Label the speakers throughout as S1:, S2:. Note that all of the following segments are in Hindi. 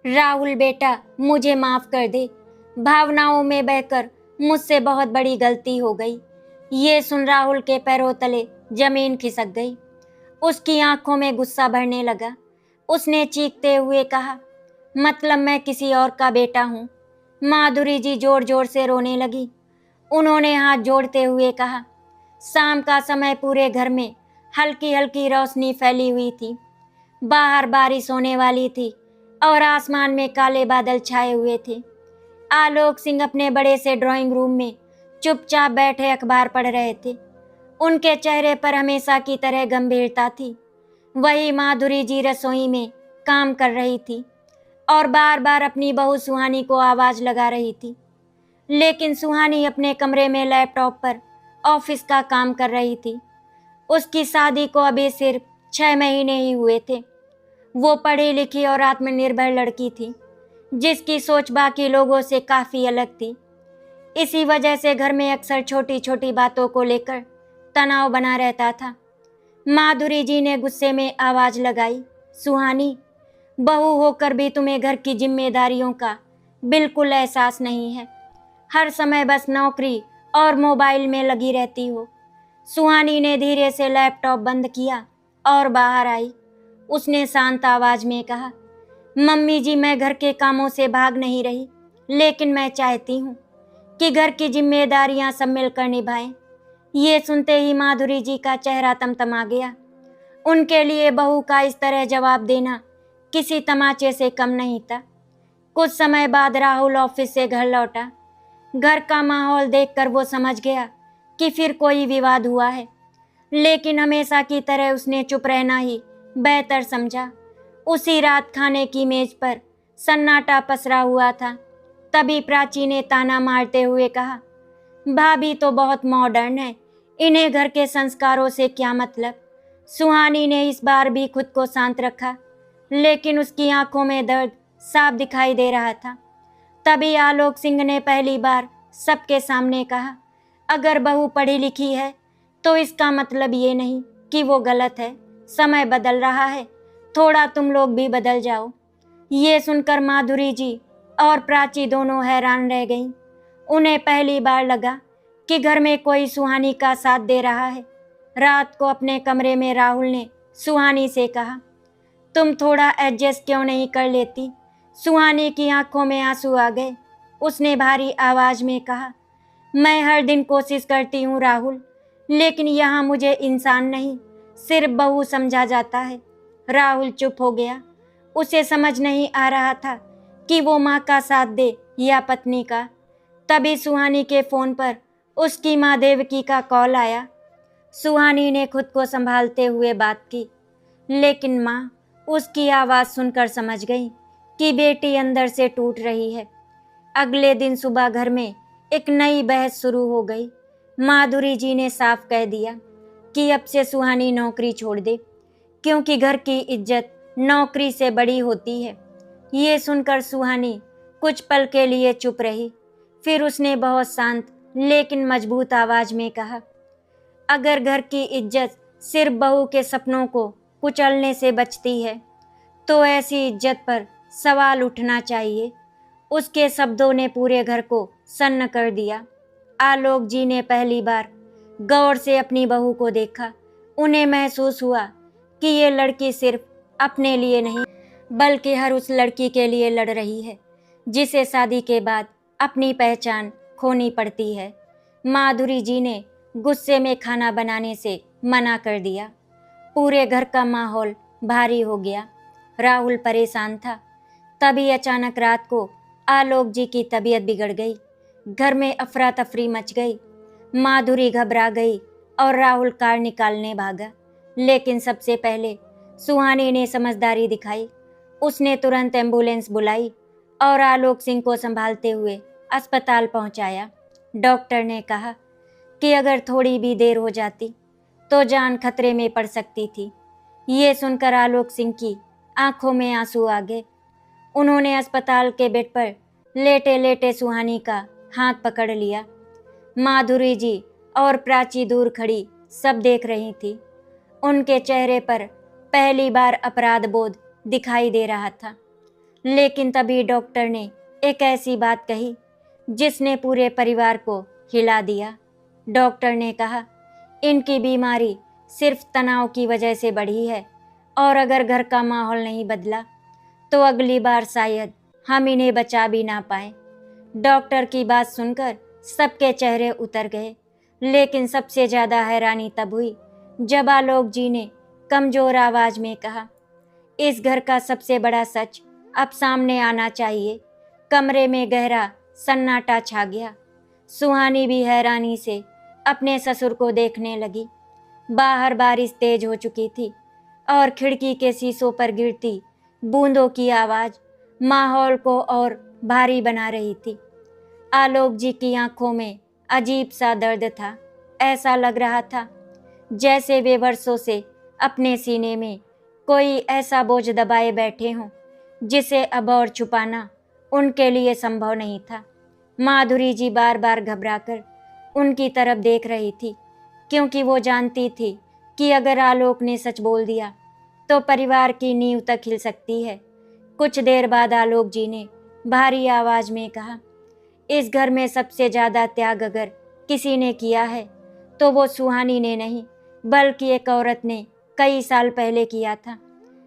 S1: राहुल बेटा, मुझे माफ कर दे। भावनाओं में बहकर मुझसे बहुत बड़ी गलती हो गई। ये सुन राहुल के पैरों तले जमीन खिसक गई। उसकी आंखों में गुस्सा भरने लगा। उसने चीखते हुए कहा, मतलब मैं किसी और का बेटा हूँ? माधुरी जी जोर जोर से रोने लगी। उन्होंने हाथ जोड़ते हुए कहा, शाम का समय, पूरे घर में हल्की हल्की रोशनी फैली हुई थी। बाहर बारिश होने वाली थी और आसमान में काले बादल छाए हुए थे। आलोक सिंह अपने बड़े से ड्राइंग रूम में चुपचाप बैठे अखबार पढ़ रहे थे। उनके चेहरे पर हमेशा की तरह गंभीरता थी। वही माधुरी जी रसोई में काम कर रही थी और बार बार अपनी बहू सुहानी को आवाज लगा रही थी। लेकिन सुहानी अपने कमरे में लैपटॉप पर ऑफिस का काम कर रही थी। उसकी शादी को अभी सिर्फ 6 महीने ही हुए थे। वो पढ़ी लिखी और आत्मनिर्भर लड़की थी, जिसकी सोच बाकी लोगों से काफी अलग थी। इसी वजह से घर में अक्सर छोटी छोटी बातों को लेकर तनाव बना रहता था। माधुरी जी ने गुस्से में आवाज लगाई, सुहानी, बहू होकर भी तुम्हें घर की जिम्मेदारियों का बिल्कुल एहसास नहीं है। हर समय बस नौकरी और मोबाइल में लगी रहती हो। सुहानी ने धीरे से लैपटॉप बंद किया और बाहर आई। उसने शांत आवाज में कहा, मम्मी जी, मैं घर के कामों से भाग नहीं रही, लेकिन मैं चाहती हूँ कि घर की जिम्मेदारियां सब मिलकर निभाएं। ये सुनते ही माधुरी जी का चेहरा तमतमा गया। उनके लिए बहू का इस तरह जवाब देना किसी तमाचे से कम नहीं था। कुछ समय बाद राहुल ऑफिस से घर लौटा। घर का माहौल देखकर वो समझ गया कि फिर कोई विवाद हुआ है, लेकिन हमेशा की तरह उसने चुप रहना ही बेहतर समझा। उसी रात खाने की मेज पर सन्नाटा पसरा हुआ था। तभी प्राची ने ताना मारते हुए कहा, भाभी तो बहुत मॉडर्न है, इन्हें घर के संस्कारों से क्या मतलब। सुहानी ने इस बार भी खुद को शांत रखा, लेकिन उसकी आंखों में दर्द साफ दिखाई दे रहा था। तभी आलोक सिंह ने पहली बार सबके सामने कहा, अगर बहू पढ़ी लिखी है तो इसका मतलब ये नहीं कि वो गलत है। समय बदल रहा है, थोड़ा तुम लोग भी बदल जाओ। ये सुनकर माधुरी जी और प्राची दोनों हैरान रह गईं। उन्हें पहली बार लगा कि घर में कोई सुहानी का साथ दे रहा है। रात को अपने कमरे में राहुल ने सुहानी से कहा, तुम थोड़ा एडजस्ट क्यों नहीं कर लेती? सुहानी की आंखों में आंसू आ गए। उसने भारी आवाज में कहा, मैं हर दिन कोशिश करती हूँ राहुल, लेकिन यहाँ मुझे इंसान नहीं, सिर्फ बहू समझा जाता है। राहुल चुप हो गया। उसे समझ नहीं आ रहा था कि वो माँ का साथ दे या पत्नी का। तभी सुहानी के फोन पर उसकी माँ देवकी का कॉल आया। सुहानी ने खुद को संभालते हुए बात की, लेकिन माँ उसकी आवाज़ सुनकर समझ गई कि बेटी अंदर से टूट रही है। अगले दिन सुबह घर में एक नई बहस शुरू हो गई। माधुरी जी ने साफ कह दिया कि अब से सुहानी नौकरी छोड़ दे, क्योंकि घर की इज्जत नौकरी से बड़ी होती है। ये सुनकर सुहानी कुछ पल के लिए चुप रही। फिर उसने बहुत शांत लेकिन मजबूत आवाज में कहा, अगर घर की इज्जत सिर्फ बहू के सपनों को कुचलने से बचती है तो ऐसी इज्जत पर सवाल उठना चाहिए। उसके शब्दों ने पूरे घर को सन्न कर दिया। आलोक जी ने पहली बार गौर से अपनी बहू को देखा। उन्हें महसूस हुआ कि ये लड़की सिर्फ अपने लिए नहीं, बल्कि हर उस लड़की के लिए लड़ रही है जिसे शादी के बाद अपनी पहचान खोनी पड़ती है। माधुरी जी ने गुस्से में खाना बनाने से मना कर दिया। पूरे घर का माहौल भारी हो गया। राहुल परेशान था। तभी अचानक रात को आलोक जी की तबीयत बिगड़ गई। घर में अफरा तफरी मच गई। माधुरी घबरा गई और राहुल कार निकालने भागा। लेकिन सबसे पहले सुहानी ने समझदारी दिखाई। उसने तुरंत एम्बुलेंस बुलाई और आलोक सिंह को संभालते हुए अस्पताल पहुंचाया। डॉक्टर ने कहा कि अगर थोड़ी भी देर हो जाती तो जान खतरे में पड़ सकती थी। ये सुनकर आलोक सिंह की आंखों में आंसू आ गए। उन्होंने अस्पताल के बेड पर लेटे लेटे सुहानी का हाथ पकड़ लिया। माधुरी जी और प्राची दूर खड़ी सब देख रही थी। उनके चेहरे पर पहली बार अपराध बोध दिखाई दे रहा था। लेकिन तभी डॉक्टर ने एक ऐसी बात कही जिसने पूरे परिवार को हिला दिया। डॉक्टर ने कहा, इनकी बीमारी सिर्फ तनाव की वजह से बढ़ी है और अगर घर का माहौल नहीं बदला तो अगली बार शायद हम इन्हें बचा भी ना पाए। डॉक्टर की बात सुनकर सबके चेहरे उतर गए, लेकिन सबसे ज़्यादा हैरानी तब हुई जब आलोक जी ने कमज़ोर आवाज़ में कहा, इस घर का सबसे बड़ा सच अब सामने आना चाहिए। कमरे में गहरा सन्नाटा छा गया। सुहानी भी हैरानी से अपने ससुर को देखने लगी। बाहर बारिश तेज हो चुकी थी और खिड़की के शीशों पर गिरती बूंदों की आवाज़ माहौल को और भारी बना रही थी। आलोक जी की आंखों में अजीब सा दर्द था। ऐसा लग रहा था जैसे वे वर्षों से अपने सीने में कोई ऐसा बोझ दबाए बैठे हों जिसे अब और छुपाना उनके लिए संभव नहीं था। माधुरी जी बार बार घबराकर उनकी तरफ देख रही थी, क्योंकि वो जानती थी कि अगर आलोक ने सच बोल दिया तो परिवार की नींव तक हिल सकती है। कुछ देर बाद आलोक जी ने भारी आवाज़ में कहा, इस घर में सबसे ज़्यादा त्याग अगर किसी ने किया है तो वो सुहानी ने नहीं, बल्कि एक औरत ने कई साल पहले किया था,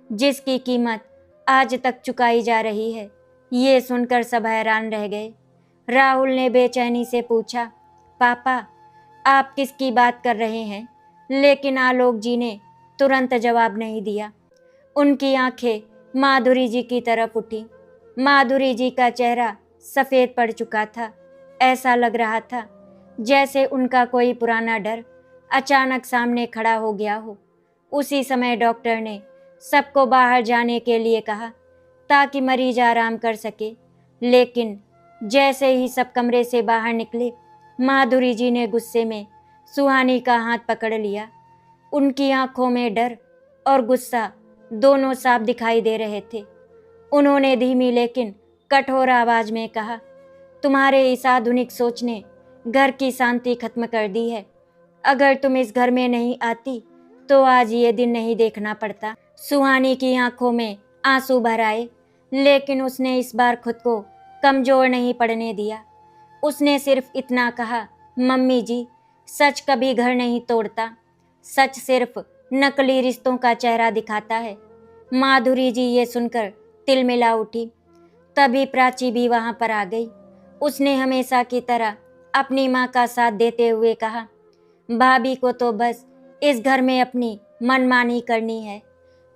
S1: जिसकी कीमत आज तक चुकाई जा रही है। ये सुनकर सब हैरान रह गए। राहुल ने बेचैनी से पूछा, पापा आप किसकी बात कर रहे हैं? लेकिन आलोक जी ने तुरंत जवाब नहीं दिया। उनकी आंखें माधुरी जी की तरफ उठी। माधुरी जी का चेहरा सफ़ेद पड़ चुका था। ऐसा लग रहा था जैसे उनका कोई पुराना डर अचानक सामने खड़ा हो गया हो। उसी समय डॉक्टर ने सबको बाहर जाने के लिए कहा ताकि मरीज आराम कर सके, लेकिन जैसे ही सब कमरे से बाहर निकले, माधुरी जी ने गुस्से में सुहानी का हाथ पकड़ लिया। उनकी आंखों में डर और गुस्सा दोनों साफ दिखाई दे रहे थे। उन्होंने धीमी लेकिन कठोर आवाज में कहा, तुम्हारे इस आधुनिक सोच ने घर की शांति खत्म कर दी है। अगर तुम इस घर में नहीं आती तो आज ये दिन नहीं देखना पड़ता। सुहानी की आंखों में आंसू भर आए, लेकिन उसने इस बार खुद को कमजोर नहीं पड़ने दिया। उसने सिर्फ इतना कहा, मम्मी जी, सच कभी घर नहीं तोड़ता, सच सिर्फ नकली रिश्तों का चेहरा दिखाता है। माधुरी जी ये सुनकर तिलमिला उठी। तभी प्राची भी वहां पर आ गई। उसने हमेशा की तरह अपनी माँ का साथ देते हुए कहा, भाभी को तो बस इस घर में अपनी मनमानी करनी है।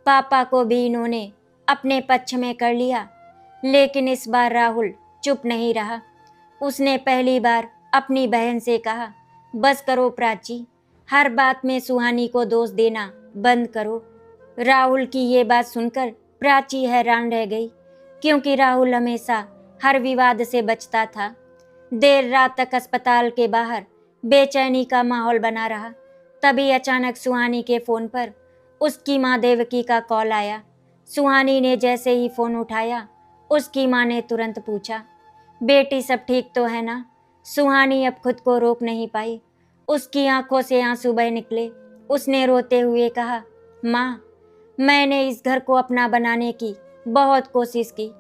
S1: पापा को भी इन्होंने अपने पक्ष में कर लिया, लेकिन इस बार राहुल चुप नहीं रहा। उसने पहली बार अपनी बहन से कहा, बस करो प्राची, हर बात में सुहानी को दोष देना बंद करो। राहुल की ये बात सुनकर प्राची हैरान रह गई, क्योंकि राहुल हमेशा हर विवाद से बचता था। देर रात तक अस्पताल के बाहर बेचैनी का माहौल बना रहा। तभी अचानक सुहानी के फ़ोन पर उसकी माँ देवकी का कॉल आया। सुहानी ने जैसे ही फ़ोन उठाया, उसकी माँ ने तुरंत पूछा, बेटी सब ठीक तो है ना? सुहानी अब खुद को रोक नहीं पाई। उसकी आंखों से आंसू बह निकले। उसने रोते हुए कहा, माँ, मैंने इस घर को अपना बनाने की बहुत कोशिश की,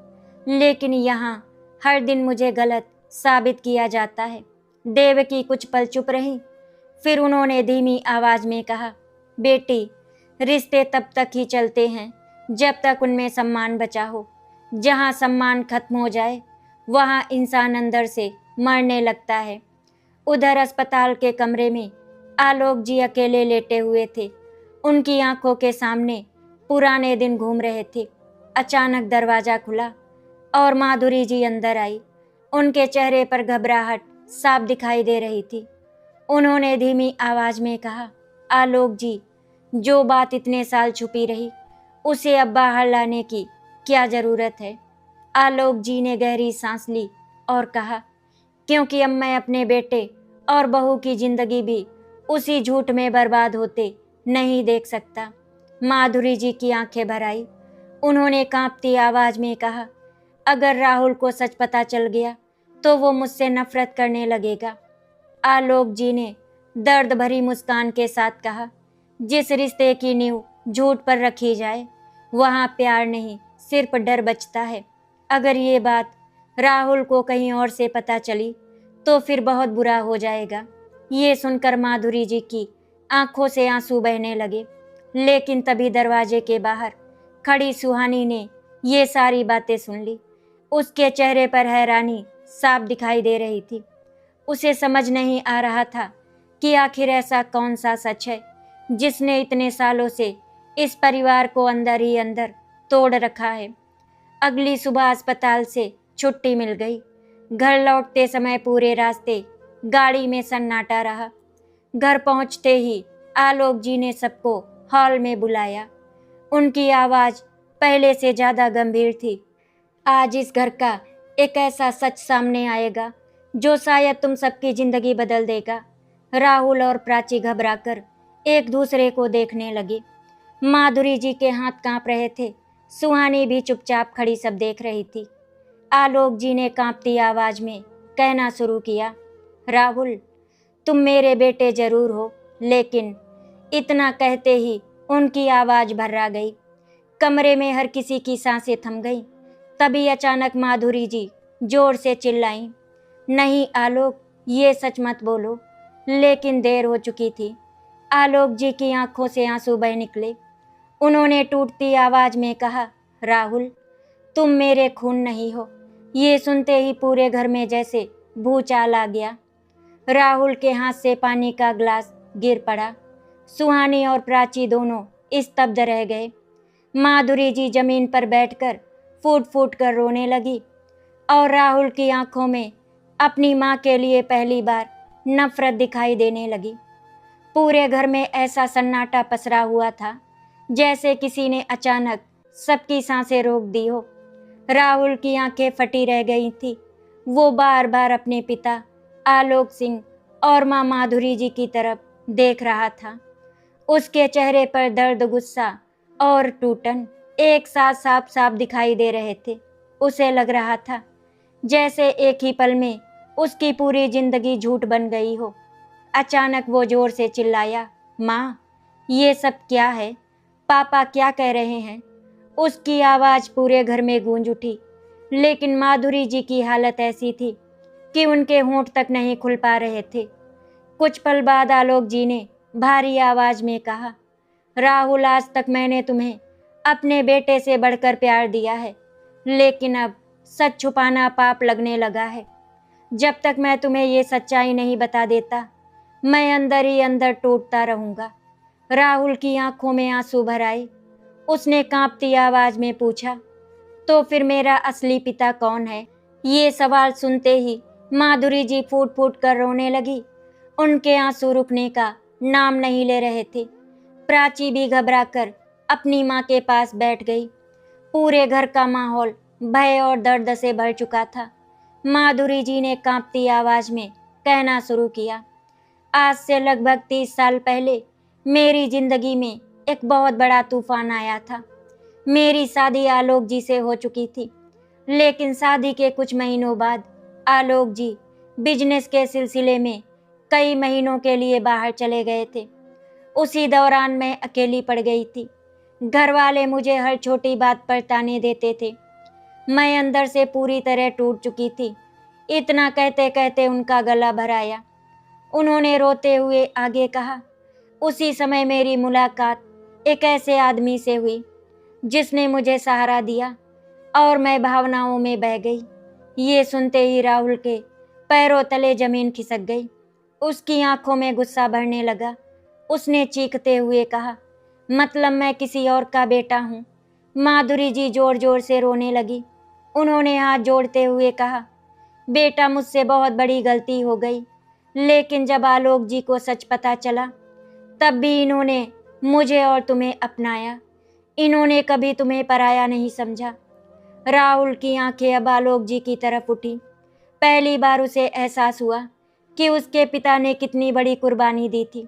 S1: लेकिन यहाँ हर दिन मुझे गलत साबित किया जाता है। देवकी कुछ पल चुप रही, फिर उन्होंने धीमी आवाज़ में कहा, बेटी, रिश्ते तब तक ही चलते हैं जब तक उनमें सम्मान बचा हो। जहाँ सम्मान खत्म हो जाए वहाँ इंसान अंदर से मरने लगता है। उधर अस्पताल के कमरे में आलोक जी अकेले लेटे हुए थे। उनकी आंखों के सामने पुराने दिन घूम रहे थे। अचानक दरवाज़ा खुला और माधुरी जी अंदर आई। उनके चेहरे पर घबराहट साफ दिखाई दे रही थी। उन्होंने धीमी आवाज़ में कहा, आलोक जी, जो बात इतने साल छुपी रही उसे अब बाहर लाने की क्या ज़रूरत है? आलोक जी ने गहरी सांस ली और कहा, क्योंकि अब मैं अपने बेटे और बहू की ज़िंदगी भी उसी झूठ में बर्बाद होते नहीं देख सकता। माधुरी जी की आंखें भर आई। उन्होंने कांपती आवाज़ में कहा, अगर राहुल को सच पता चल गया तो वो मुझसे नफरत करने लगेगा। आलोक जी ने दर्द भरी मुस्कान के साथ कहा, जिस रिश्ते की नींव झूठ पर रखी जाए वहाँ प्यार नहीं सिर्फ डर बचता है। अगर ये बात राहुल को कहीं और से पता चली तो फिर बहुत बुरा हो जाएगा। ये सुनकर माधुरी जी की आंखों से आंसू बहने लगे। लेकिन तभी दरवाजे के बाहर खड़ी सुहानी ने ये सारी बातें सुन ली। उसके चेहरे पर हैरानी साफ दिखाई दे रही थी। उसे समझ नहीं आ रहा था कि आखिर ऐसा कौन सा सच है जिसने इतने सालों से इस परिवार को अंदर ही अंदर तोड़ रखा है। अगली सुबह अस्पताल से छुट्टी मिल गई। घर लौटते समय पूरे रास्ते गाड़ी में सन्नाटा रहा। घर पहुंचते ही आलोक जी ने सबको हॉल में बुलाया। उनकी आवाज़ पहले से ज़्यादा गंभीर थी। आज इस घर का एक ऐसा सच सामने आएगा जो शायद तुम सबकी ज़िंदगी बदल देगा। राहुल और प्राची घबराकर एक दूसरे को देखने लगे। माधुरी जी के हाथ कांप रहे थे। सुहानी भी चुपचाप खड़ी सब देख रही थी। आलोक जी ने कांपती आवाज़ में कहना शुरू किया, राहुल, तुम मेरे बेटे जरूर हो, लेकिन इतना कहते ही उनकी आवाज़ भर्रा गई। कमरे में हर किसी की सांसें थम गईं। तभी अचानक माधुरी जी जोर से चिल्लाईं, नहीं आलोक, ये सच मत बोलो। लेकिन देर हो चुकी थी। आलोक जी की आंखों से आंसू बह निकले। उन्होंने टूटती आवाज़ में कहा, राहुल, तुम मेरे खून नहीं हो। ये सुनते ही पूरे घर में जैसे भूचाल आ गया। राहुल के हाथ से पानी का ग्लास गिर पड़ा। सुहानी और प्राची दोनों स्तब्ध रह गए। माधुरी जी जमीन पर बैठकर फूट फूट कर रोने लगी और राहुल की आंखों में अपनी माँ के लिए पहली बार नफरत दिखाई देने लगी। पूरे घर में ऐसा सन्नाटा पसरा हुआ था जैसे किसी ने अचानक सबकी सांसें रोक दी हो। राहुल की आंखें फटी रह गई थी। वो बार बार अपने पिता आलोक सिंह और माँ माधुरी जी की तरफ देख रहा था। उसके चेहरे पर दर्द, गुस्सा और टूटन एक साथ साफ साफ दिखाई दे रहे थे। उसे लग रहा था जैसे एक ही पल में उसकी पूरी जिंदगी झूठ बन गई हो। अचानक वो जोर से चिल्लाया, माँ, ये सब क्या है? पापा क्या कह रहे हैं? उसकी आवाज़ पूरे घर में गूंज उठी। लेकिन माधुरी जी की हालत ऐसी थी कि उनके होंठ तक नहीं खुल पा रहे थे। कुछ पल बाद आलोक जी ने भारी आवाज़ में कहा, राहुल, आज तक मैंने तुम्हें अपने बेटे से बढ़कर प्यार दिया है, लेकिन अब सच छुपाना पाप लगने लगा है। जब तक मैं तुम्हें ये सच्चाई नहीं बता देता, मैं अंदर ही अंदर टूटता रहूँगा। राहुल की आंखों में आंसू भर आए। उसने कांपती आवाज़ में पूछा, तो फिर मेरा असली पिता कौन है? ये सवाल सुनते ही माधुरी जी फूट फूट कर रोने लगी। उनके आंसू रुकने का नाम नहीं ले रहे थे। प्राची भी घबराकर अपनी माँ के पास बैठ गई। पूरे घर का माहौल भय और दर्द से भर चुका था। माधुरी जी ने कांपती आवाज़ में कहना शुरू किया, आज से लगभग 30 साल पहले मेरी जिंदगी में एक बहुत बड़ा तूफान आया था। मेरी शादी आलोक जी से हो चुकी थी, लेकिन शादी के कुछ महीनों बाद आलोक जी बिजनेस के सिलसिले में कई महीनों के लिए बाहर चले गए थे। उसी दौरान मैं अकेली पड़ गई थी। घर वाले मुझे हर छोटी बात पर ताने देते थे। मैं अंदर से पूरी तरह टूट चुकी थी। इतना कहते कहते उनका गला भर आया। उन्होंने रोते हुए आगे कहा, उसी समय मेरी मुलाकात एक ऐसे आदमी से हुई जिसने मुझे सहारा दिया और मैं भावनाओं में बह गई। ये सुनते ही राहुल के पैरों तले जमीन खिसक गई। उसकी आंखों में गुस्सा भरने लगा। उसने चीखते हुए कहा, मतलब मैं किसी और का बेटा हूँ? माधुरी जी जोर जोर से रोने लगी। उन्होंने हाथ जोड़ते हुए कहा, बेटा, मुझसे बहुत बड़ी गलती हो गई, लेकिन जब आलोक जी को सच पता चला तब भी इन्होंने मुझे और तुम्हें अपनाया। इन्होंने कभी तुम्हें पराया नहीं समझा। राहुल की आंखें अब आलोक जी की तरफ उठी। पहली बार उसे एहसास हुआ कि उसके पिता ने कितनी बड़ी कुर्बानी दी थी,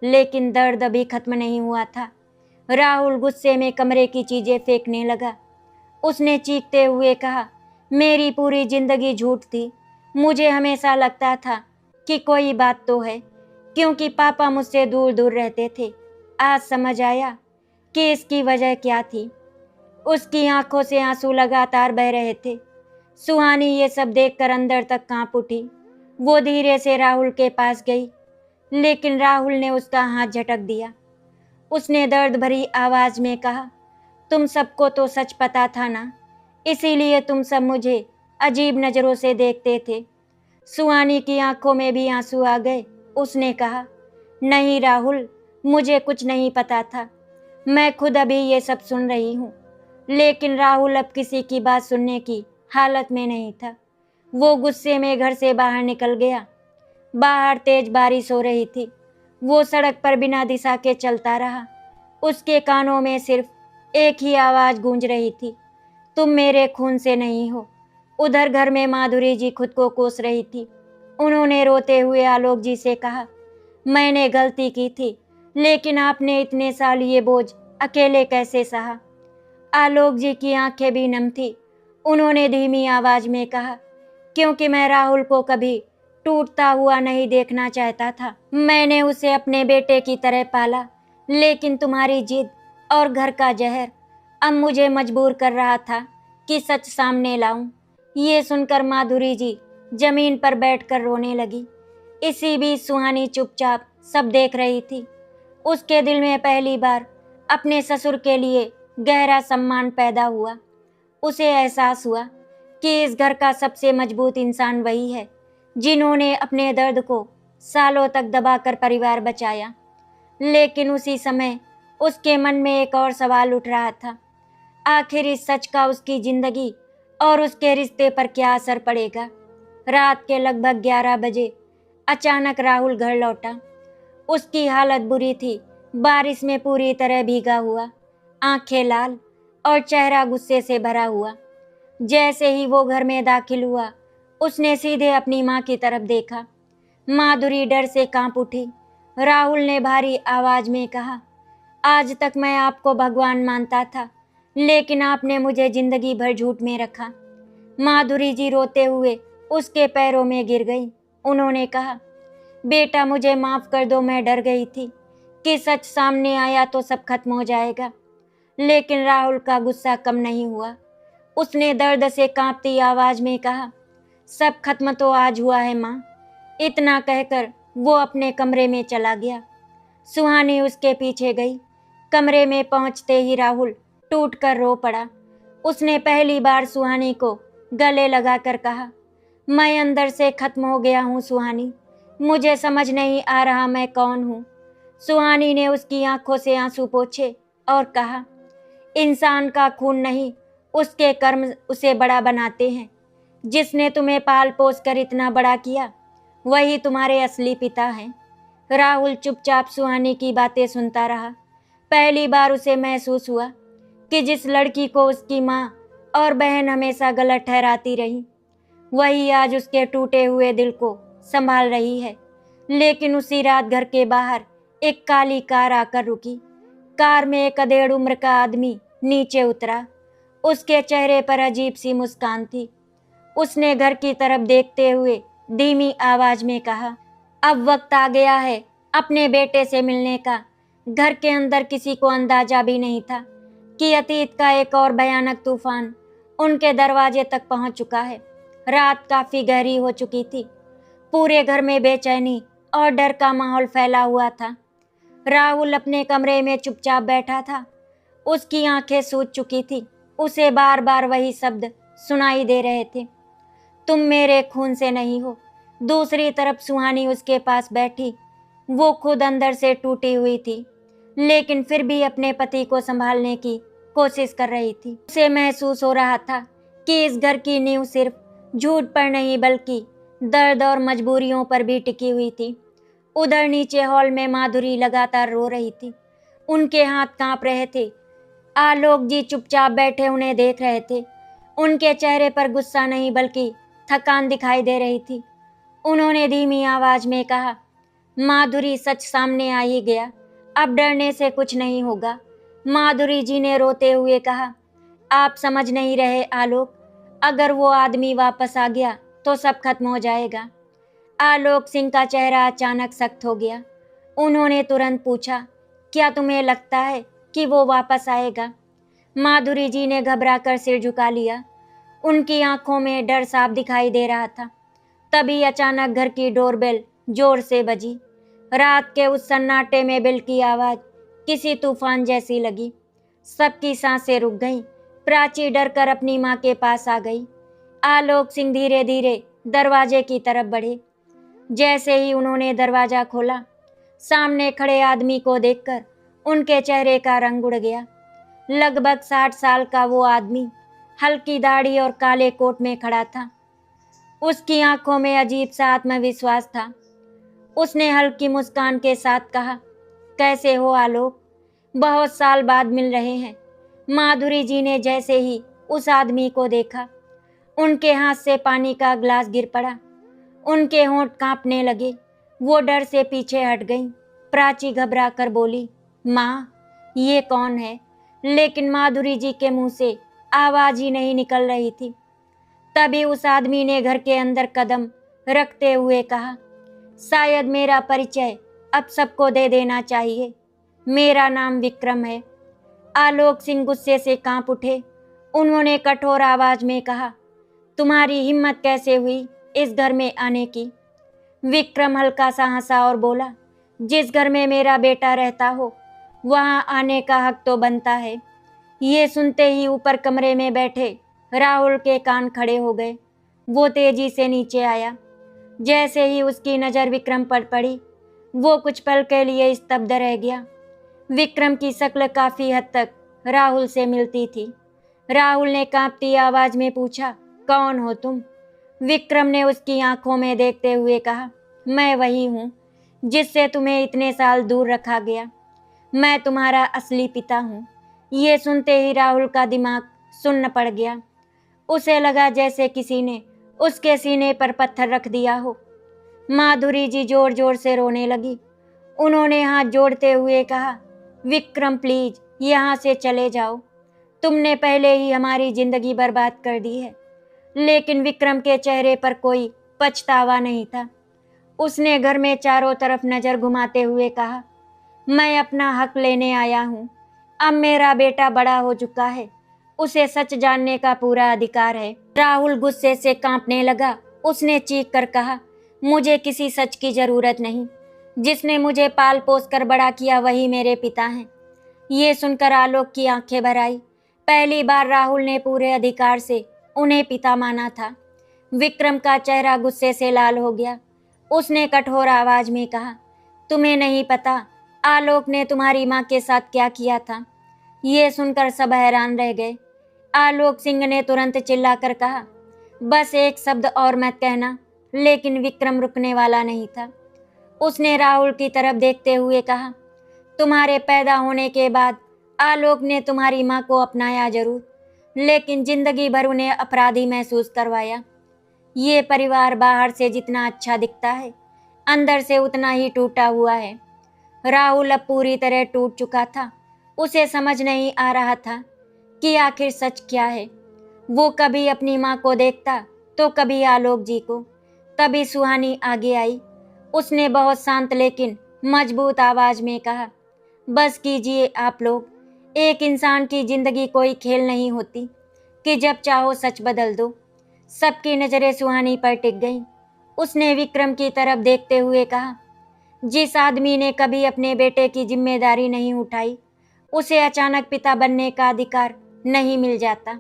S1: लेकिन दर्द अभी खत्म नहीं हुआ था। राहुल गुस्से में कमरे की चीजें फेंकने लगा। उसने चीखते हुए कहा, मेरी पूरी जिंदगी झूठ थी। मुझे हमेशा लगता था कि कोई बात तो है, क्योंकि पापा मुझसे दूर दूर रहते थे। आज समझ आया कि इसकी वजह क्या थी। उसकी आंखों से आंसू लगातार बह रहे थे। सुहानी ये सब देखकर अंदर तक कांप उठी। वो धीरे से राहुल के पास गई, लेकिन राहुल ने उसका हाथ झटक दिया। उसने दर्द भरी आवाज में कहा, तुम सबको तो सच पता था ना, इसीलिए तुम सब मुझे अजीब नजरों से देखते थे। सुहानी की आंखों में भी आंसू आ गए। उसने कहा, नहीं राहुल, मुझे कुछ नहीं पता था, मैं खुद अभी ये सब सुन रही हूँ। लेकिन राहुल अब किसी की बात सुनने की हालत में नहीं था। वो गुस्से में घर से बाहर निकल गया। बाहर तेज बारिश हो रही थी। वो सड़क पर बिना दिशा के चलता रहा। उसके कानों में सिर्फ एक ही आवाज गूंज रही थी, तुम मेरे खून से नहीं हो। उधर घर में माधुरी जी खुद को कोस रही थी। उन्होंने रोते हुए आलोक जी से कहा, मैंने गलती की थी, लेकिन आपने इतने साल ये बोझ अकेले कैसे सहा। आलोक जी की आंखें भी नम थी। उन्होंने धीमी आवाज में कहा, क्योंकि मैं राहुल को कभी टूटता हुआ नहीं देखना चाहता था। मैंने उसे अपने बेटे की तरह पाला, लेकिन तुम्हारी जिद और घर का जहर अब मुझे मजबूर कर रहा था कि सच सामने लाऊं। ये सुनकर माधुरी जी जमीन पर बैठकर रोने लगी। इसी बीच सुहानी चुपचाप सब देख रही थी। उसके दिल में पहली बार अपने ससुर के लिए गहरा सम्मान पैदा हुआ। उसे एहसास हुआ कि इस घर का सबसे मजबूत इंसान वही है जिन्होंने अपने दर्द को सालों तक दबाकर परिवार बचाया। लेकिन उसी समय उसके मन में एक और सवाल उठ रहा था, आखिर इस सच का उसकी जिंदगी और उसके रिश्ते पर क्या असर पड़ेगा। रात के लगभग 11 बजे अचानक राहुल घर लौटा। उसकी हालत बुरी थी, बारिश में पूरी तरह भीगा हुआ, आंखें लाल और चेहरा गुस्से से भरा हुआ। जैसे ही वो घर में दाखिल हुआ, उसने सीधे अपनी माँ की तरफ देखा। माधुरी डर से कांप उठी। राहुल ने भारी आवाज में कहा, आज तक मैं आपको भगवान मानता था, लेकिन आपने मुझे जिंदगी भर झूठ में रखा। माधुरी जी रोते हुए उसके पैरों में गिर गई। उन्होंने कहा, बेटा मुझे माफ कर दो, मैं डर गई थी कि सच सामने आया तो सब खत्म हो जाएगा। लेकिन राहुल का गुस्सा कम नहीं हुआ। उसने दर्द से कांपती आवाज में कहा, सब खत्म तो आज हुआ है माँ। इतना कहकर वो अपने कमरे में चला गया। सुहानी उसके पीछे गई। कमरे में पहुंचते ही राहुल टूटकर रो पड़ा। उसने पहली बार सुहानी को गले लगाकर कहा, मैं अंदर से खत्म हो गया हूँ सुहानी, मुझे समझ नहीं आ रहा मैं कौन हूँ। सुहानी ने उसकी आंखों से आंसू पोंछे और कहा, इंसान का खून नहीं, उसके कर्म उसे बड़ा बनाते हैं। जिसने तुम्हें पाल पोस कर इतना बड़ा किया, वही तुम्हारे असली पिता हैं। राहुल चुपचाप सुहानी की बातें सुनता रहा। पहली बार उसे महसूस हुआ कि जिस लड़की को उसकी माँ और बहन हमेशा गलत ठहराती रही, वही आज उसके टूटे हुए दिल को संभाल रही है। लेकिन उसी रात घर के बाहर एक काली कार आकर रुकी। कार में एक अधेड़ उम्र का आदमी नीचे उतरा। उसके चेहरे पर अजीब सी मुस्कान थी। उसने घर की तरफ देखते हुए धीमी आवाज में कहा, अब वक्त आ गया है अपने बेटे से मिलने का। घर के अंदर किसी को अंदाजा भी नहीं था कि अतीत का एक और भयानक तूफान उनके दरवाजे तक पहुंच चुका है। रात काफी गहरी हो चुकी थी। पूरे घर में बेचैनी और डर का माहौल फैला हुआ था। राहुल अपने कमरे में चुपचाप बैठा था। उसकी आंखें सूज चुकी थी। उसे बार बार वही शब्द सुनाई दे रहे थे, तुम मेरे खून से नहीं हो। दूसरी तरफ सुहानी उसके पास बैठी। वो खुद अंदर से टूटी हुई थी, लेकिन फिर भी अपने पति को संभालने की कोशिश कर रही थी। उसे महसूस हो रहा था कि इस घर की नींव सिर्फ झूठ पर नहीं बल्कि दर्द और मजबूरियों पर भी टिकी हुई थी। उधर नीचे हॉल में माधुरी लगातार रो रही थी। उनके हाथ कांप रहे थे। आलोक जी चुपचाप बैठे उन्हें देख रहे थे। उनके चेहरे पर गुस्सा नहीं बल्कि थकान दिखाई दे रही थी। उन्होंने धीमी आवाज में कहा, माधुरी सच सामने आ ही गया, अब डरने से कुछ नहीं होगा। माधुरी जी ने रोते हुए कहा, आप समझ नहीं रहे आलोक, अगर वो आदमी वापस आ गया तो सब खत्म हो जाएगा। आलोक सिंह का चेहरा अचानक सख्त हो गया। उन्होंने तुरंत पूछा, क्या तुम्हें लगता है कि वो वापस आएगा? माधुरी जी ने घबराकर सिर झुका लिया। उनकी आंखों में डर साफ दिखाई दे रहा था। तभी अचानक घर की डोरबेल जोर से बजी। रात के उस सन्नाटे में बेल की आवाज किसी तूफान जैसी लगी। सबकी सांसें रुक गईं। प्राची डरकर अपनी माँ के पास आ गई। आलोक सिंह धीरे धीरे दरवाजे की तरफ बढ़े। जैसे ही उन्होंने दरवाजा खोला, सामने खड़े आदमी को देखकर उनके चेहरे का रंग उड़ गया। लगभग 60 साल का वो आदमी हल्की दाढ़ी और काले कोट में खड़ा था। उसकी आंखों में अजीब सा आत्मविश्वास था। उसने हल्की मुस्कान के साथ कहा, कैसे हो आलोक? बहुत साल बाद मिल रहे हैं। माधुरी जी ने जैसे ही उस आदमी को देखा, उनके हाथ से पानी का ग्लास गिर पड़ा। उनके होंठ कांपने लगे। वो डर से पीछे हट गईं। प्राची घबरा कर बोली, माँ, ये कौन है? लेकिन माधुरी जी के मुंह से आवाज ही नहीं निकल रही थी। तभी उस आदमी ने घर के अंदर कदम रखते हुए कहा, शायद मेरा परिचय अब सबको दे देना चाहिए। मेरा नाम विक्रम है। आलोक सिंह गुस्से से कांप उठे। उन्होंने कठोर आवाज में कहा, तुम्हारी हिम्मत कैसे हुई इस घर में आने की? विक्रम हल्का सा हंसा और बोला, जिस घर में मेरा बेटा रहता हो वहां आने का हक तो बनता है। ये सुनते ही ऊपर कमरे में बैठे राहुल के कान खड़े हो गए। वो तेजी से नीचे आया। जैसे ही उसकी नज़र विक्रम पर पड़ी, वो कुछ पल के लिए स्तब्ध रह गया। विक्रम की शक्ल काफी हद तक राहुल से मिलती थी। राहुल ने कांपती आवाज में पूछा, कौन हो तुम? विक्रम ने उसकी आंखों में देखते हुए कहा, मैं वही हूँ जिससे तुम्हें इतने साल दूर रखा गया। मैं तुम्हारा असली पिता हूँ। ये सुनते ही राहुल का दिमाग सुन्न पड़ गया। उसे लगा जैसे किसी ने उसके सीने पर पत्थर रख दिया हो। माधुरी जी जोर जोर से रोने लगी। उन्होंने हाथ जोड़ते हुए कहा, विक्रम प्लीज यहाँ से चले जाओ। तुमने पहले ही हमारी जिंदगी बर्बाद कर दी है। लेकिन विक्रम के चेहरे पर कोई पछतावा नहीं था। उसने घर में चारों तरफ नजर घुमाते हुए कहा, मैं अपना हक लेने आया हूँ। अब मेरा बेटा बड़ा हो चुका है। उसे सच जानने का पूरा अधिकार है। राहुल गुस्से से कांपने लगा। उसने चीख कर कहा, मुझे किसी सच की जरूरत नहीं। जिसने मुझे पाल पोस कर बड़ा किया वही मेरे पिता हैं। ये सुनकर आलोक की आंखें भर आई। पहली बार राहुल ने पूरे अधिकार से उन्हें पिता माना था। विक्रम का चेहरा गुस्से से लाल हो गया। उसने कठोर आवाज में कहा, तुम्हें नहीं पता आलोक ने तुम्हारी माँ के साथ क्या किया था? ये सुनकर सब हैरान रह गए। आलोक सिंह ने तुरंत चिल्लाकर कहा, बस एक शब्द और मत कहना। लेकिन विक्रम रुकने वाला नहीं था। उसने राहुल की तरफ देखते हुए कहा, तुम्हारे पैदा होने के बाद आलोक ने तुम्हारी माँ को अपनाया जरूर, लेकिन जिंदगी भर उन्हें अपराधी महसूस करवाया। ये परिवार बाहर से जितना अच्छा दिखता है, अंदर से उतना ही टूटा हुआ है। राहुल अब पूरी तरह टूट चुका था। उसे समझ नहीं आ रहा था कि आखिर सच क्या है। वो कभी अपनी माँ को देखता तो कभी आलोक जी को। तभी सुहानी आगे आई। उसने बहुत शांत लेकिन मजबूत आवाज में कहा, बस कीजिए आप लोग। एक इंसान की जिंदगी कोई खेल नहीं होती कि जब चाहो सच बदल दो। सबकी नजरें सुहानी पर टिक गईं। उसने विक्रम की तरफ देखते हुए कहा, जिस आदमी ने कभी अपने बेटे की जिम्मेदारी नहीं उठाई, उसे अचानक पिता बनने का अधिकार नहीं मिल जाता।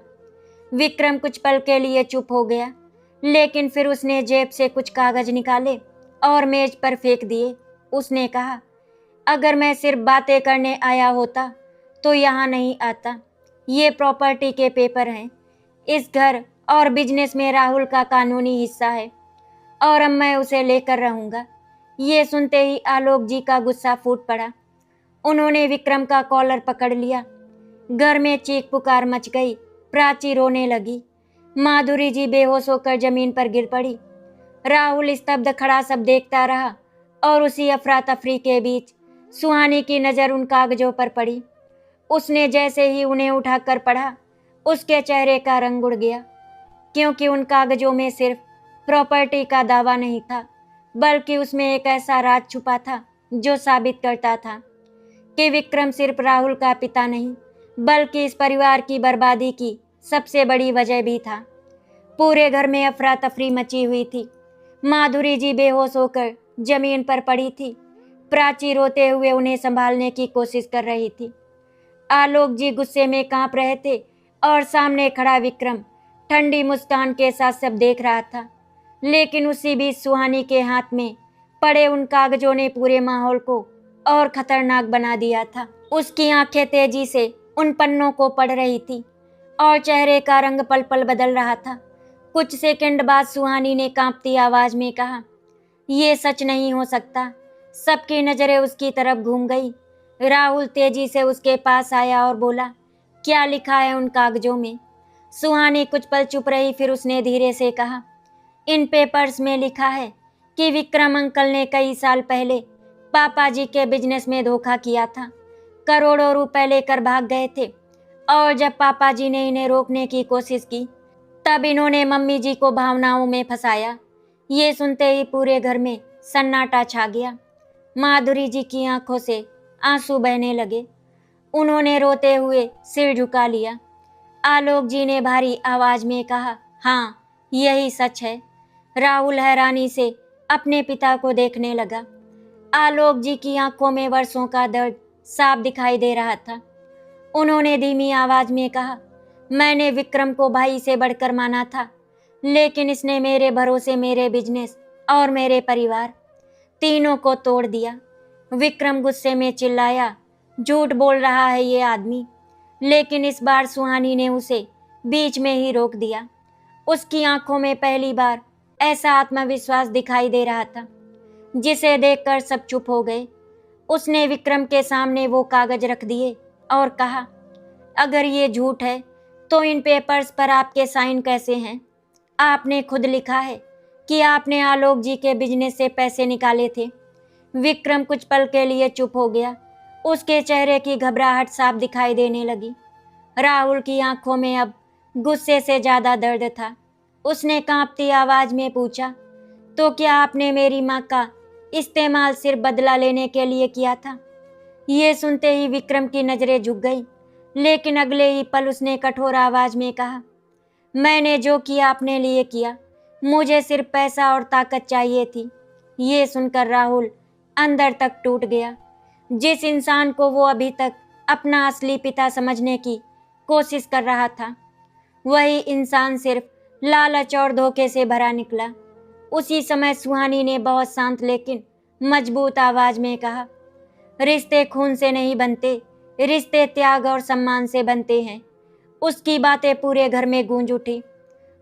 S1: विक्रम कुछ पल के लिए चुप हो गया, लेकिन फिर उसने जेब से कुछ कागज निकाले और मेज पर फेंक दिए। उसने कहा, अगर मैं सिर्फ बातें करने आया होता तो यहाँ नहीं आता। ये प्रॉपर्टी के पेपर हैं। इस घर और बिजनेस में राहुल का कानूनी हिस्सा है और अब मैं उसे लेकर रहूंगा। ये सुनते ही आलोक जी का गुस्सा फूट पड़ा। उन्होंने विक्रम का कॉलर पकड़ लिया। घर में चीख पुकार मच गई। प्राची रोने लगी। माधुरी जी बेहोश होकर जमीन पर गिर पड़ी। राहुल स्तब्ध खड़ा सब देखता रहा और उसी अफरा तफरी के बीच सुहानी की नज़र उन कागजों पर पड़ी। उसने जैसे ही उन्हें उठाकर पढ़ा, उसके चेहरे का रंग उड़ गया, क्योंकि उन कागजों में सिर्फ प्रॉपर्टी का दावा नहीं था, बल्कि उसमें एक ऐसा राज छुपा था जो साबित करता था कि विक्रम सिर्फ राहुल का पिता नहीं, बल्कि इस परिवार की बर्बादी की सबसे बड़ी वजह भी था। पूरे घर में अफरा तफरी मची हुई थी। माधुरी जी बेहोश होकर जमीन पर पड़ी थी। प्राची रोते हुए उन्हें संभालने की कोशिश कर रही थी। आलोक जी गुस्से में कांप रहे थे और सामने खड़ा विक्रम ठंडी मुस्कान के साथ सब देख रहा था। लेकिन उसी बीच सुहानी के हाथ में पड़े उन कागजों ने पूरे माहौल को और खतरनाक बना दिया था। उसकी आंखें तेजी से उन पन्नों को पढ़ रही थी और चेहरे का रंग पल पल बदल रहा था। कुछ सेकंड बाद सुहानी ने कांपती आवाज में कहा, ये सच नहीं हो सकता। सबकी नजरें उसकी तरफ घूम गई। राहुल तेजी से उसके पास आया और बोला, क्या लिखा है उन कागजों में? सुहानी कुछ पल चुप रही, फिर उसने धीरे से कहा, इन पेपर्स में लिखा है कि विक्रम अंकल ने कई साल पहले पापा जी के बिजनेस में धोखा किया था। करोड़ों रुपए लेकर भाग गए थे और जब पापा जी ने इन्हें रोकने की कोशिश की तब इन्होंने मम्मी जी को भावनाओं में फंसाया। ये सुनते ही पूरे घर में सन्नाटा छा गया। माधुरी जी की आंखों से आंसू बहने लगे। उन्होंने रोते हुए सिर झुका लिया। आलोक जी ने भारी आवाज में कहा, हाँ यही सच है। राहुल हैरानी से अपने पिता को देखने लगा। आलोक जी की आंखों में वर्षों का दर्द साफ दिखाई दे रहा था। उन्होंने धीमी आवाज में कहा, मैंने विक्रम को भाई से बढ़कर माना था, लेकिन इसने मेरे भरोसे मेरे बिजनेस और मेरे परिवार तीनों को तोड़ दिया। विक्रम गुस्से में चिल्लाया, झूठ बोल रहा है ये आदमी। लेकिन इस बार सुहानी ने उसे बीच में ही रोक दिया। उसकी आंखों में पहली बार ऐसा आत्मविश्वास दिखाई दे रहा था जिसे देखकर सब चुप हो गए। उसने विक्रम के सामने वो कागज रख दिए और कहा, अगर ये झूठ है तो इन पेपर्स पर आपके साइन कैसे हैं? आपने खुद लिखा है कि आपने आलोक जी के बिजनेस से पैसे निकाले थे। विक्रम कुछ पल के लिए चुप हो गया। उसके चेहरे की घबराहट साफ दिखाई देने लगी। राहुल की आंखों में अब गुस्से से ज्यादा दर्द था। उसने कांपती आवाज में पूछा, तो क्या आपने मेरी माँ का इस्तेमाल सिर्फ बदला लेने के लिए किया था? ये सुनते ही विक्रम की नजरें झुक गई, लेकिन अगले ही पल उसने कठोर आवाज में कहा, मैंने जो किया अपने लिए किया। मुझे सिर्फ पैसा और ताकत चाहिए थी। ये सुनकर राहुल अंदर तक टूट गया। जिस इंसान को वो अभी तक अपना असली पिता समझने की कोशिश कर रहा था, वही इंसान सिर्फ लालच और धोखे से भरा निकला। उसी समय सुहानी ने बहुत शांत लेकिन मजबूत आवाज में कहा, रिश्ते खून से नहीं बनते, रिश्ते त्याग और सम्मान से बनते हैं। उसकी बातें पूरे घर में गूंज उठी।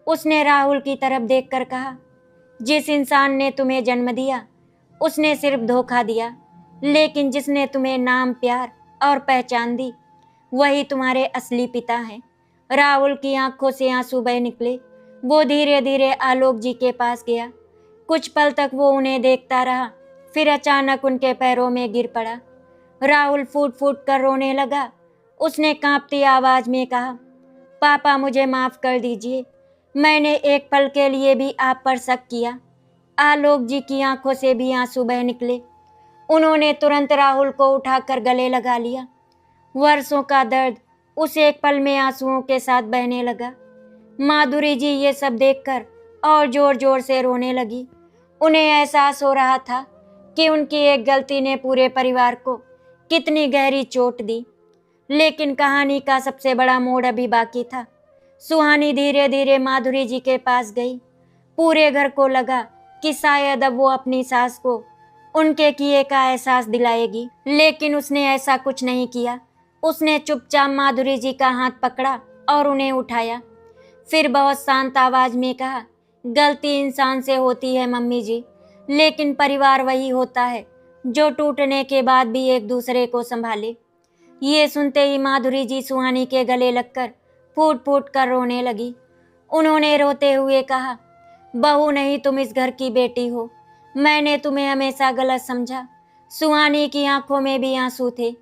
S1: उसने राहुल की तरफ देखकर कहा, जिस इंसान ने तुम्हें जन्म दिया उसने सिर्फ धोखा दिया, लेकिन जिसने तुम्हें नाम, प्यार और पहचान दी वही तुम्हारे असली पिता हैं। राहुल की आंखों से आंसू बह निकले। वो धीरे धीरे आलोक जी के पास गया। कुछ पल तक वो उन्हें देखता रहा, फिर अचानक उनके पैरों में गिर पड़ा। राहुल फूट फूट कर रोने लगा। उसने कांपती आवाज में कहा, पापा मुझे माफ कर दीजिए, मैंने एक पल के लिए भी आप पर शक किया। आलोक जी की आंखों से भी आंसू बह निकले। उन्होंने तुरंत राहुल को उठाकर गले लगा लिया। वर्षों का दर्द उस एक पल में आंसुओं के साथ बहने लगा। माधुरी जी ये सब देखकर और जोर जोर से रोने लगी। उन्हें एहसास हो रहा था कि उनकी एक गलती ने पूरे परिवार को कितनी गहरी चोट दी। लेकिन कहानी का सबसे बड़ा मोड़ अभी बाकी था। सुहानी धीरे धीरे माधुरी जी के पास गई। पूरे घर को लगा कि शायद अब वो अपनी सास को उनके किए का एहसास दिलाएगी, लेकिन उसने ऐसा कुछ नहीं किया। उसने चुपचाप माधुरी जी का हाथ पकड़ा और उन्हें उठाया। फिर बहुत शांत आवाज में कहा, गलती इंसान से होती है मम्मी जी, लेकिन परिवार वही होता है जो टूटने के बाद भी एक दूसरे को संभाले। ये सुनते ही माधुरी जी सुहानी के गले लगकर फूट फूट कर रोने लगी। उन्होंने रोते हुए कहा, बहू नहीं, तुम इस घर की बेटी हो। मैंने तुम्हें हमेशा गलत समझा। सुहानी की आंखों में भी आंसू थे,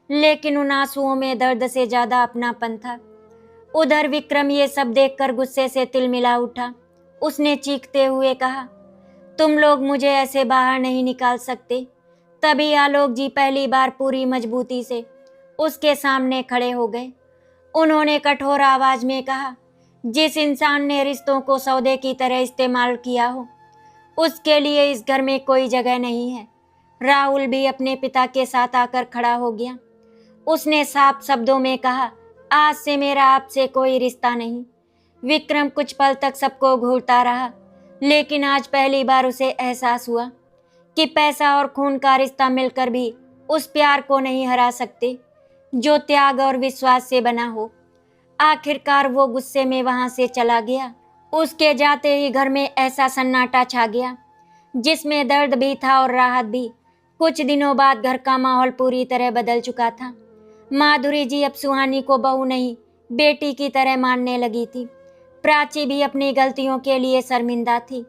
S1: लेकिन उन आंसुओं में दर्द से ज्यादा अपनापन था। उधर विक्रम ये सब देखकर गुस्से से तिलमिला उठा। उसने चीखते हुए कहा, तुम लोग मुझे ऐसे बाहर नहीं निकाल सकते। तभी आलोक जी पहली बार पूरी मजबूती से उसके सामने खड़े हो गए। उन्होंने कठोर आवाज में कहा, जिस इंसान ने रिश्तों को सौदे की तरह इस्तेमाल किया हो, उसके लिए इस घर में कोई जगह नहीं है। राहुल भी अपने पिता के साथ आकर खड़ा हो गया। उसने साफ शब्दों में कहा, आज से मेरा आपसे कोई रिश्ता नहीं। विक्रम कुछ पल तक सबको घूरता रहा, लेकिन आज पहली बार उसे एहसास हुआ कि पैसा और खून का रिश्ता मिलकर भी उस प्यार को नहीं हरा सकते जो त्याग और विश्वास से बना हो। आखिरकार वो गुस्से में वहां से चला गया। उसके जाते ही घर में ऐसा सन्नाटा छा गया जिसमें दर्द भी था और राहत भी। कुछ दिनों बाद घर का माहौल पूरी तरह बदल चुका था। माधुरी जी अब सुहानी को बहू नहीं, बेटी की तरह मानने लगी थी। प्राची भी अपनी गलतियों के लिए शर्मिंदा थी।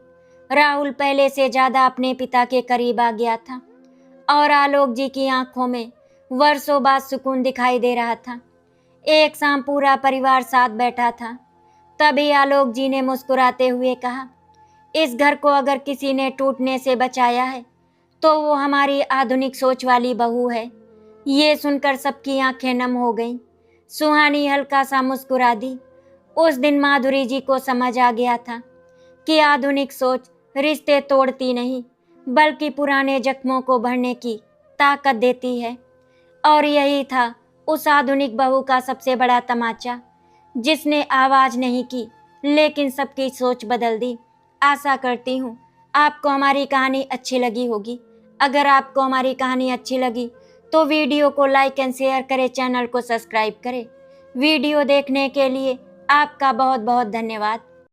S1: राहुल पहले से ज्यादा अपने पिता के करीब आ गया था और आलोक जी की आंखों में वर्षों बाद सुकून दिखाई दे रहा था। एक शाम पूरा परिवार साथ बैठा था। तभी आलोक जी ने मुस्कुराते हुए कहा, इस घर को अगर किसी ने टूटने से बचाया है तो वो हमारी आधुनिक सोच वाली बहू है। ये सुनकर सबकी आंखें नम हो गईं। सुहानी हल्का सा मुस्कुरा दी। उस दिन माधुरी जी को समझ आ गया था कि आधुनिक सोच रिश्ते तोड़ती नहीं, बल्कि पुराने जख्मों को भरने की ताकत देती है। और यही था उस आधुनिक बहू का सबसे बड़ा तमाचा, जिसने आवाज नहीं की लेकिन सबकी सोच बदल दी। आशा करती हूँ आपको हमारी कहानी अच्छी लगी होगी। अगर आपको हमारी कहानी अच्छी लगी तो वीडियो को लाइक एंड शेयर करें, चैनल को सब्सक्राइब करें। वीडियो देखने के लिए आपका बहुत बहुत धन्यवाद।